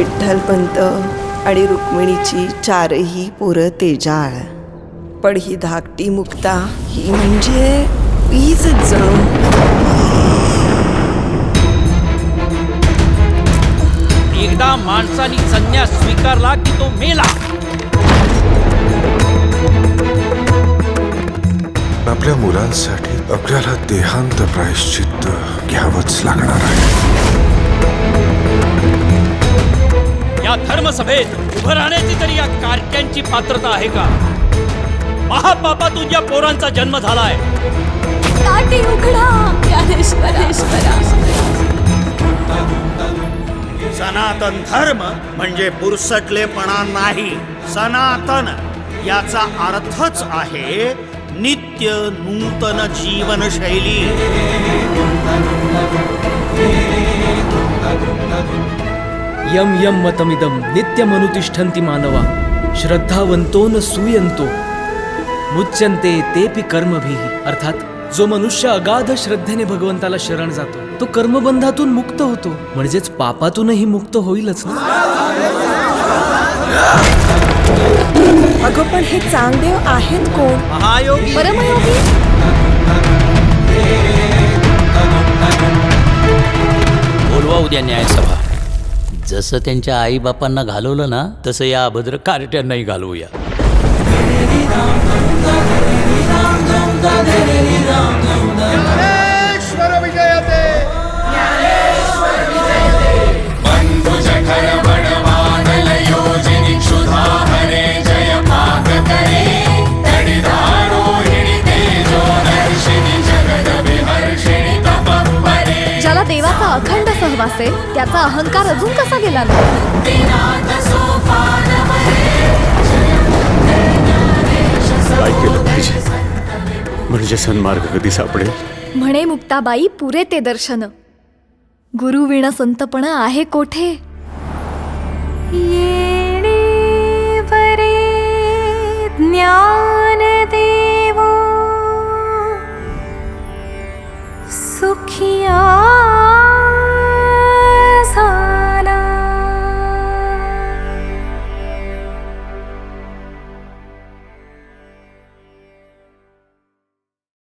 विठ्ठलपंत आणि रुक्मिणीची चारही पोरं तेजाळ, पण ही धाकटी मुक्ता ही म्हणजे वीज जणू. एकदा माणसाने संन्यास स्वीकारला की तो मेला. आपल्या मुलांसाठी आपल्याला देहांत प्रायश्चित्त घ्यावंच लागणार आहे. या धर्मसभेत उभं राहण्याची तरी या कार्ट्यांची पात्रता आहे का? महापापातून या पोरांचा जन्म झालाय. ताटी उघडा ज्ञानेश्वरा. सनातन धर्म म्हणजे पुरसटलेपणा नाही. सनातन याचा अर्थच आहे नित्य नूतन जीवनशैली. यम यम मतमिदं नित्यमनुतिष्ठन्ति मानवा श्रद्धावंतो न सूयंतो मुच्यन्ते तेपि कर्मभिः. अर्थात जो मनुष्य अगाध श्रद्धेने भगवंताला शरण जातो तो कर्मबंधातून मुक्त होतो, म्हणजेच पापातूनही मुक्त होईलच ना. अगं पण हे चांगदेव आहेत कोण? महायोगी परमयोगी. बोलवा उद्या न्यायसभा. जसं त्यांच्या आईबापांना घालवलं ना तसं या अभद्र कार्ट्यांनाही घालवूया. ज्याला देवाचा अखंड सहवास आहे त्याचा अहंकार अजून कसा गेला नाही? काय केलं पाहिजे म्हणजे सन्मार्ग कधी सापडेल? म्हणे मुक्ताबाई पुरे ते दर्शन, गुरु विण संतपण आहे कोठे. ये